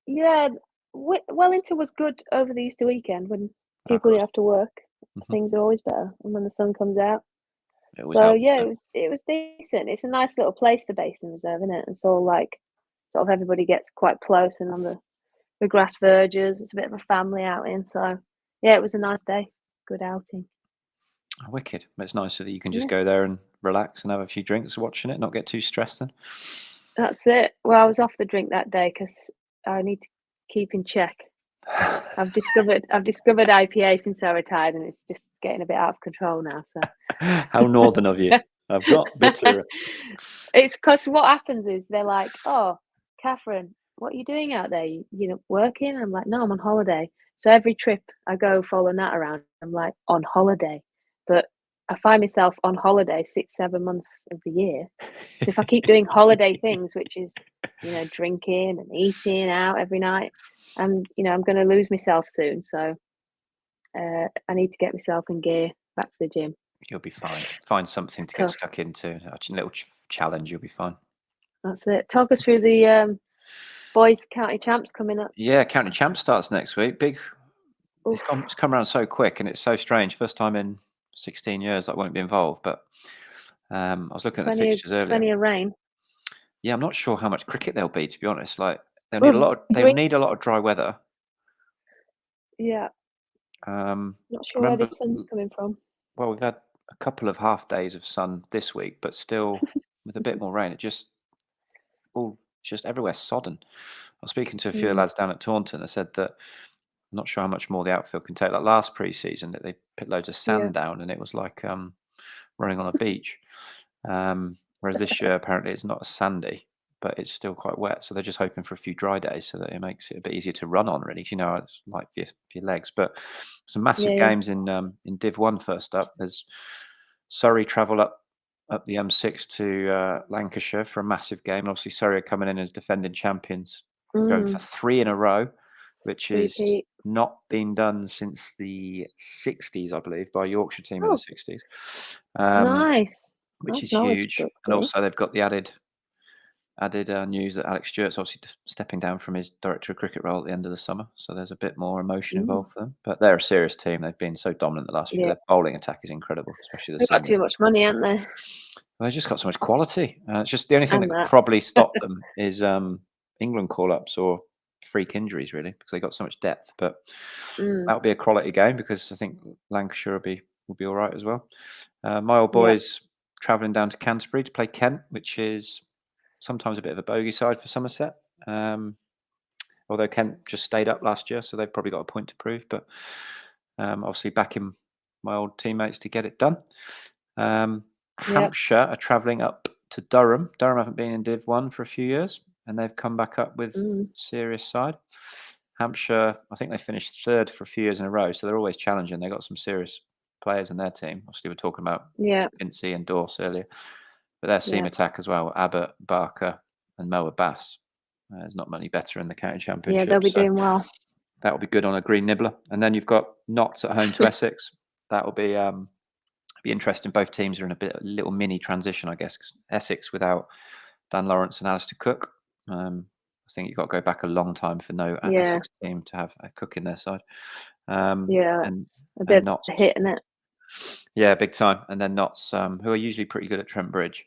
Yeah. Wellington was good over the Easter weekend when people have to work. Things are always better, and when the sun comes out. So yeah, it was decent. It's a nice little place, the Basin Reserve, isn't it? It's all like sort of everybody gets quite close, and on the grass verges, it's a bit of a family outing. So yeah, it was a nice day. Good outing. Wicked. It's nice that you can just go there and relax and have a few drinks watching it, not get too stressed then. That's it. Well, I was off the drink that day because I need to keep in check. I've discovered IPA since I retired, and it's just getting a bit out of control now. So how northern of you. I've got bitter. It's because what happens is they're like, "Oh, Katherine, what are you doing out there? You working?" I'm like, "No, I'm on holiday." So every trip I go following that around, I'm like, on holiday. But I find myself on holiday 6-7 months of the year. So if I keep doing holiday things, which is, drinking and eating out every night, I'm going to lose myself soon. So I need to get myself in gear back to the gym. You'll be fine. Find something to get stuck into. A little challenge. You'll be fine. That's it. Talk us through the boys county champs coming up. Yeah, county champs starts next week. Big. It's come around so quick, and it's so strange. First time in 16 years I won't be involved. But I was looking at the fixtures earlier. Plenty of rain. Yeah, I'm not sure how much cricket there'll be, to be honest. Like they'll need a lot of dry weather. Yeah. Not sure where the sun's coming from. Well, we've had a couple of half days of sun this week, but still with a bit more rain. It just everywhere sodden. I was speaking to a few lads down at Taunton. They said that I'm not sure how much more the outfield can take. Like last pre-season, that they put loads of sand down, and it was like running on a beach. Whereas this year, apparently, it's not as sandy, but it's still quite wet. So they're just hoping for a few dry days so that it makes it a bit easier to run on, really. It's like for your legs. But some massive games in Div 1 first up. There's Surrey travel up the M6 to Lancashire for a massive game. And obviously, Surrey are coming in as defending champions, going for 3 in a row, which is not been done since the 60s, I believe, by a Yorkshire team in the 60s. Nice. Which is huge. And also they've got the added news that Alex Stewart's obviously stepping down from his director of cricket role at the end of the summer. So there's a bit more emotion involved for them. But they're a serious team. They've been so dominant the last few years. Their bowling attack is incredible, especially They've got too much money, haven't they? Well, they've just got so much quality. It's just the only thing that could probably stop them is England call-ups or freak injuries, really, because they got so much depth. But that'll be a quality game because I think Lancashire will be will be all right as well. My old boys travelling down to Canterbury to play Kent, which is sometimes a bit of a bogey side for Somerset. Although Kent just stayed up last year, so they've probably got a point to prove. But obviously backing my old teammates to get it done. Hampshire are travelling up to Durham. Durham haven't been in Div 1 for a few years, and they've come back up with serious side. Hampshire, I think they finished third for a few years in a row, so they're always challenging. They've got some serious players in their team. Obviously, we're talking about Incy and Dorse earlier, but their seam attack as well, Abbott, Barker, and Moa Bass. There's not many better in the county championship. Yeah, they'll be doing well. That will be good on a green nibbler. And then you've got Notts at home to Essex. That will be interesting. Both teams are in a little mini transition, I guess. 'Cause Essex without Dan Lawrence and Alistair Cook. I think you've got to go back a long time for no Essex team to have a Cook in their side. And a bit of a hit, isn't it? Yeah, big time. And then Notts, who are usually pretty good at Trent Bridge.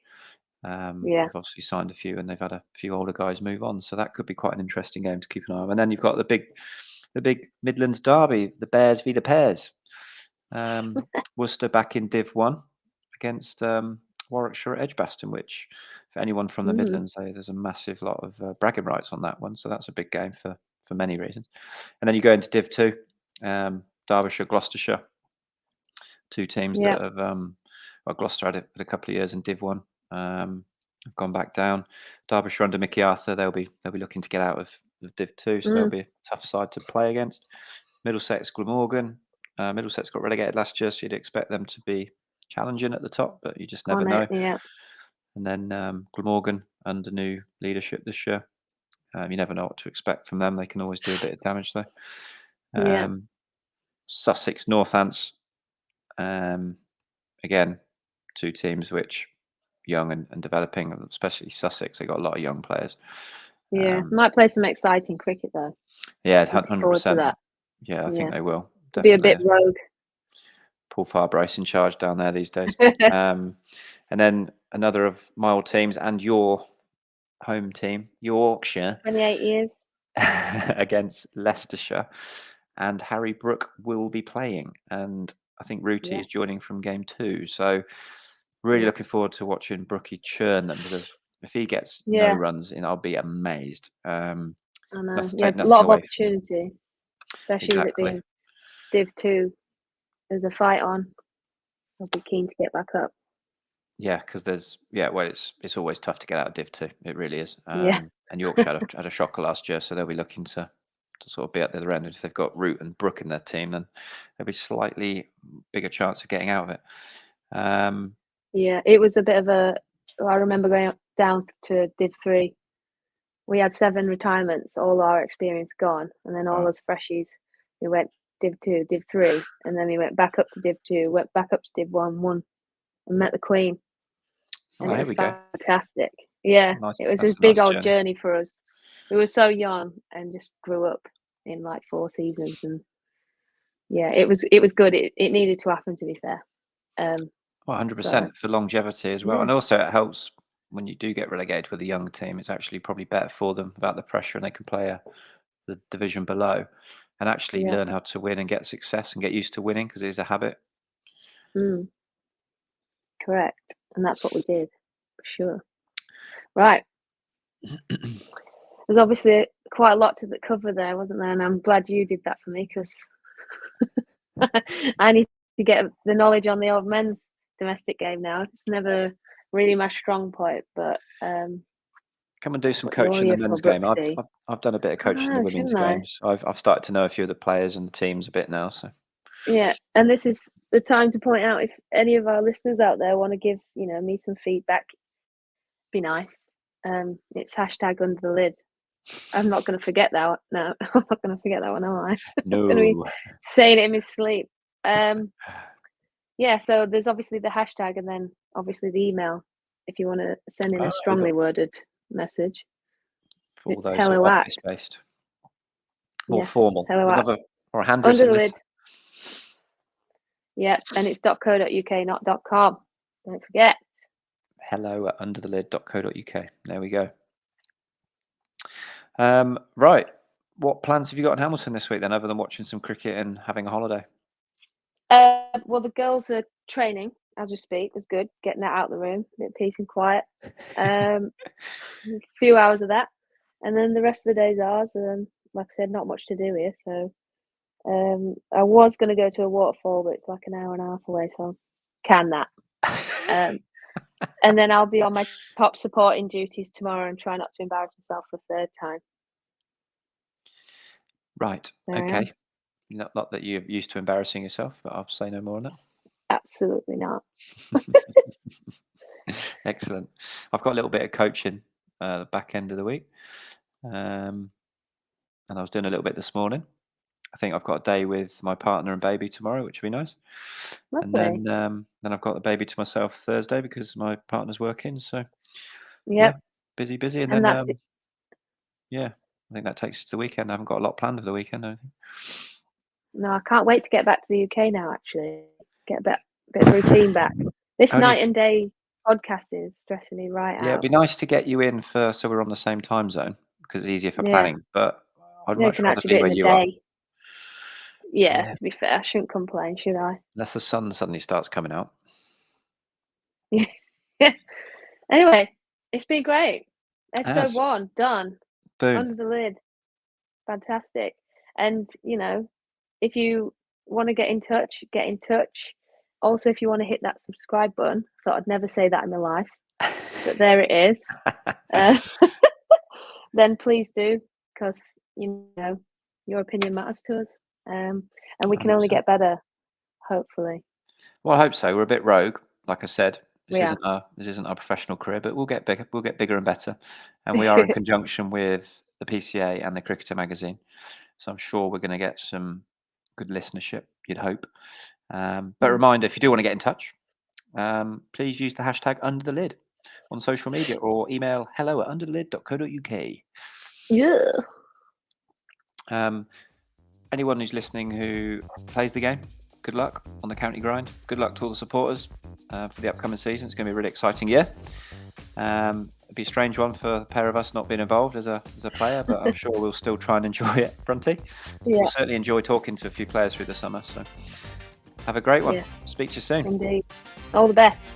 They've obviously signed a few, and they've had a few older guys move on, so that could be quite an interesting game to keep an eye on. And then you've got the big Midlands derby, the Bears v the Pears. Worcester back in Div 1 against Warwickshire at Edgbaston, which for anyone from the Midlands, there's a massive lot of bragging rights on that one. So that's a big game for many reasons. And then you go into Div 2, Derbyshire, Gloucestershire, two teams that have Gloucester had it for a couple of years in Div 1. Have gone back down. Derbyshire under Mickey Arthur, they'll be looking to get out of Div 2, so they'll be a tough side to play against. Middlesex, Glamorgan. Middlesex got relegated last year, so you'd expect them to be challenging at the top, but you just never know. And then Glamorgan under new leadership this year. You never know what to expect from them. They can always do a bit of damage though. Sussex, Northants. Again, two teams which young and developing, especially Sussex. They got a lot of young players. Might play some exciting cricket though. Yeah, 100%. Yeah, I think they will. Be a bit rogue. Paul Farbrace in charge down there these days. And then another of my old teams and your home team, Yorkshire. 28 years. Against Leicestershire. And Harry Brook will be playing. And I think Rooty is joining from game 2. So really looking forward to watching Brookie churn them, because if he gets no runs in, I'll be amazed. I know. A lot of opportunity, especially with it being Div 2. There's a fight on. I'll be keen to get back up. Yeah, because it's always tough to get out of Div 2. It really is. And Yorkshire had a shocker last year, so they'll be looking to sort of be at the other end. And if they've got Root and Brook in their team, then there'll be slightly bigger chance of getting out of it. It was a bit of I remember going down to Div 3. We had 7 retirements, all our experience gone, and then all us freshies, we went Div 2, Div 3, and then we went back up to Div 2, went back up to Div 1, won, and met the Queen. And it was fantastic. Yeah, it was a big old journey for us. We were so young and just grew up in like 4 seasons, and it was good. It needed to happen, to be fair. 100% for longevity as well, and also it helps when you do get relegated with a young team. It's actually probably better for them without the pressure, and they can play the division below and actually learn how to win and get success and get used to winning, because it is a habit. Correct, and that's what we did for sure. Right. There's obviously quite a lot to cover there, wasn't there? And I'm glad you did that for me, because I need to get the knowledge on the old men's domestic game now. It's never really my strong point, but come and do some coaching in the men's game. I've done a bit of coaching in the women's games. I've started to know a few of the players and the teams a bit now. So and this is the time to point out, if any of our listeners out there want to give me some feedback, be nice. It's #UnderTheLid. I'm not going to forget that. No, I'm not going to forget that one, am I? No. I'm going to be saying it in my sleep. So there's obviously the hashtag, and then obviously the email if you want to send in a strongly worded message. For all it's those hello at office-based, more formal, or a Under the Lid. Yeah, and it's .co.uk, not .com. Don't forget. Hello at underthelid.co.uk. There we go. Right. What plans have you got in Hamilton this week then, other than watching some cricket and having a holiday? Well, the girls are training as we speak. It was good getting that out of the room, a bit of peace and quiet. A few hours of that, and then the rest of the day's ours. Like I said, not much to do here. So I was going to go to a waterfall, but it's like an hour and a half away, so can that. And then I'll be on my top supporting duties tomorrow and try not to embarrass myself for a third time. Right. There I am. Okay. Not that you're used to embarrassing yourself, but I'll say no more on that. Absolutely not. Excellent. I've got a little bit of coaching back end of the week, and I was doing a little bit this morning. I think I've got a day with my partner and baby tomorrow, which will be nice. Lovely. And then I've got the baby to myself Thursday because my partner's working. So Yep. busy, and And then that's it. yeah, I think that takes us to the weekend. I haven't got a lot planned for the weekend, I don't think. No, I can't wait to get back to the UK now. Actually, get a bit of routine back. This Only night if- and day podcasting is stressing me right Yeah, it'd out. be nice to get you in so we're on the same time zone because it's easier for Yeah. planning. But I'd You much can rather actually be do it where in the you are. day. Yeah, Yeah. to be fair, I shouldn't complain, should I? Unless the sun suddenly starts coming out. Anyway, it's been great. Episode Yes. 1 done. Boom. Under the lid. Fantastic. And if you want to get in touch, get in touch. Also, if you want to hit that subscribe button, I thought I'd never say that in my life, but there it is. Then please do, because your opinion matters to us, and we can only 100%. get better, hopefully. Well, I hope so. We're a bit rogue, like I said. This We are. isn't our professional career, but we'll get bigger. We'll get bigger and better. And we are in conjunction with the PCA and the Cricketer magazine, so I'm sure we're going to get some good listenership. You'd hope. But a reminder: if you do want to get in touch, please use the hashtag Under the Lid on social media or email hello@underthelid.co.uk. Yeah. Anyone who's listening who plays the game, good luck on the county grind. Good luck to all the supporters for the upcoming season. It's going to be a really exciting year. It'd be a strange one for a pair of us not being involved as a player, but I'm sure we'll still try and enjoy it, Brunty. Yeah. We'll certainly enjoy talking to a few players through the summer. So have a great one. Yeah. Speak to you soon. Indeed. All the best.